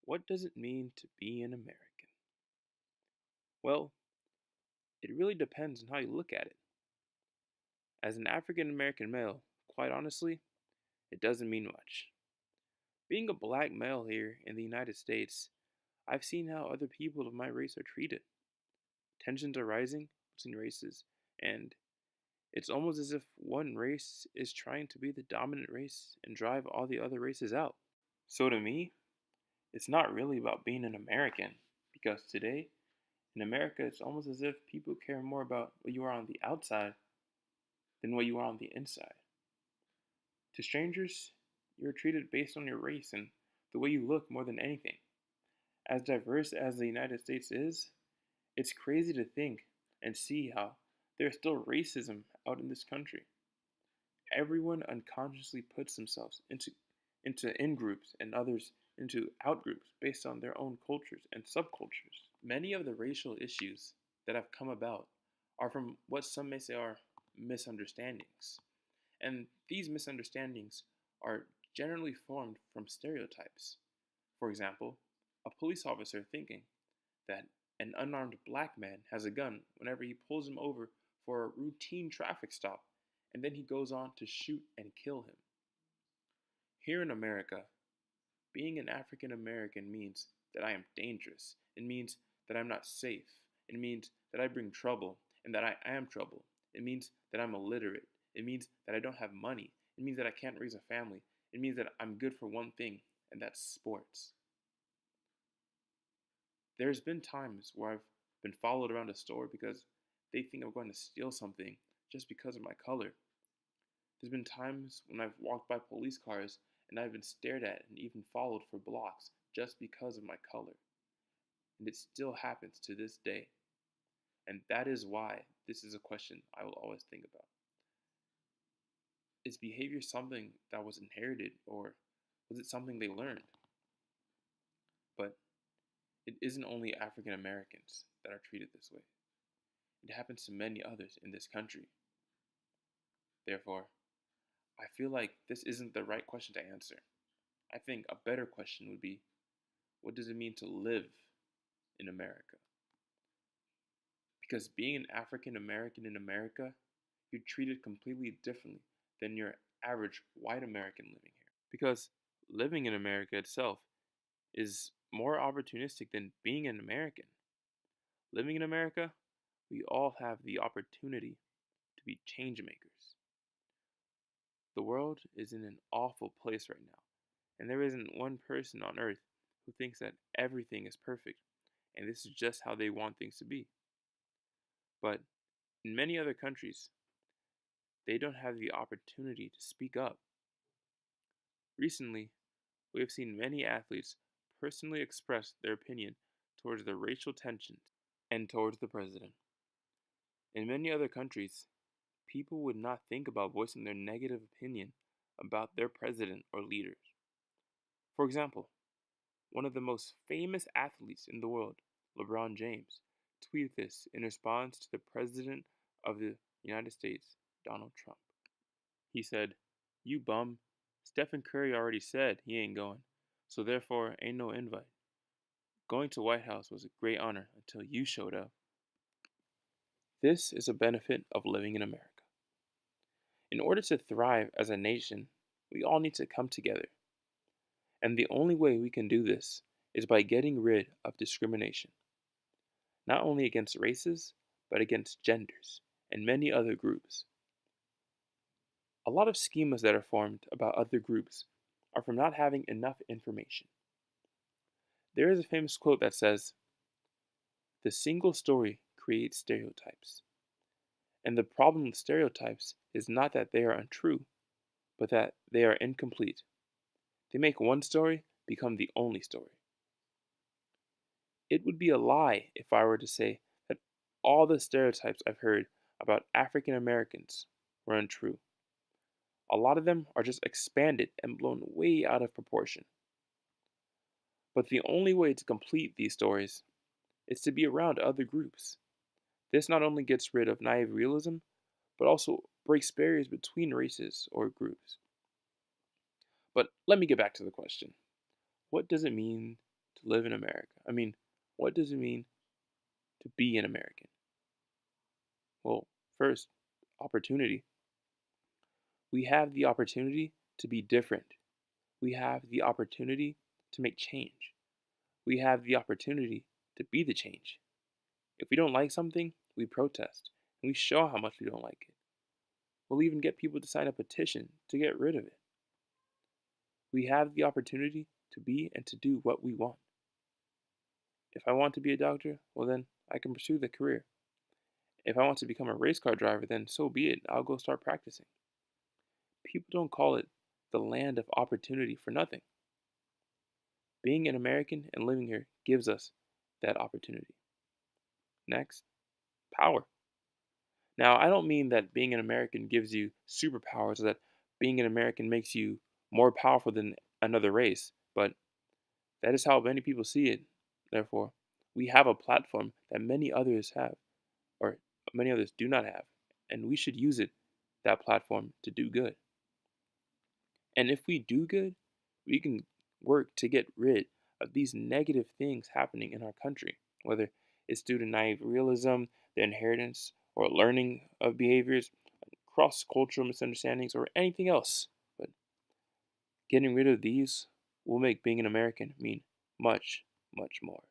What does it mean to be an American? Well, it really depends on how you look at it. As an African American male, quite honestly, it doesn't mean much. Being a black male here in the United States, I've seen how other people of my race are treated. Tensions are rising between races, and it's almost as if one race is trying to be the dominant race and drive all the other races out. So to me, it's not really about being an American, because today, in America, it's almost as if people care more about what you are on the outside than what you are on the inside. To strangers, you're treated based on your race and the way you look more than anything. As diverse as the United States is, it's crazy to think and see how there's still racism out in this country. Everyone unconsciously puts themselves into in groups and others into out groups based on their own cultures and subcultures. Many of the racial issues that have come about are from what some may say are misunderstandings. And these misunderstandings are generally formed from stereotypes. For example, a police officer thinking that an unarmed black man has a gun whenever he pulls him over for a routine traffic stop, and then he goes on to shoot and kill him. Here in America, being an African American means that I am dangerous. It means that I'm not safe. It means that I bring trouble and that I am trouble. It means that I'm illiterate. It means that I don't have money. It means that I can't raise a family. It means that I'm good for one thing, and that's sports. There's been times where I've been followed around a store because they think I'm going to steal something just because of my color. There's been times when I've walked by police cars and I've been stared at and even followed for blocks just because of my color. And it still happens to this day. And that is why this is a question I will always think about. Is behavior something that was inherited, or was it something they learned? But it isn't only African Americans that are treated this way. It happens to many others in this country. Therefore, I feel like this isn't the right question to answer. I think a better question would be, what does it mean to live in America? Because being an African American in America, you're treated completely differently than your average white American living here. Because living in America itself is more opportunistic than being an American. Living in America, we all have the opportunity to be change makers. The world is in an awful place right now, and there isn't one person on earth who thinks that everything is perfect and this is just how they want things to be. But in many other countries, they don't have the opportunity to speak up. Recently, we have seen many athletes personally express their opinion towards the racial tensions and towards the president. In many other countries, people would not think about voicing their negative opinion about their president or leaders. For example, one of the most famous athletes in the world, LeBron James, tweeted this in response to the President of the United States, Donald Trump. He said, "You bum, Stephen Curry already said he ain't going, so therefore ain't no invite. Going to White House was a great honor until you showed up." This is a benefit of living in America. In order to thrive as a nation, we all need to come together. And the only way we can do this is by getting rid of discrimination, not only against races, but against genders and many other groups. A lot of schemas that are formed about other groups are from not having enough information. There is a famous quote that says, "The single story creates stereotypes." And the problem with stereotypes is not that they are untrue, but that they are incomplete. They make one story become the only story. It would be a lie if I were to say that all the stereotypes I've heard about African Americans were untrue. A lot of them are just expanded and blown way out of proportion. But the only way to complete these stories is to be around other groups. This not only gets rid of naive realism, but also breaks barriers between races or groups. But let me get back to the question. What does it mean to live in America? I mean, what does it mean to be an American? Well, first, opportunity. We have the opportunity to be different. We have the opportunity to make change. We have the opportunity to be the change. If we don't like something, we protest and we show how much we don't like it. We'll even get people to sign a petition to get rid of it. We have the opportunity to be and to do what we want. If I want to be a doctor, well, then I can pursue the career. If I want to become a race car driver, then so be it. I'll go start practicing. People don't call it the land of opportunity for nothing. Being an American and living here gives us that opportunity. Next, power. Now, I don't mean that being an American gives you superpowers or that being an American makes you more powerful than another race, but that is how many people see it. Therefore, we have a platform that many others have, or many others do not have, and we should use that platform, to do good. And if we do good, we can work to get rid of these negative things happening in our country, whether it's due to naive realism, the inheritance or learning of behaviors, cross cultural misunderstandings, or anything else. But getting rid of these will make being an American mean much, much more.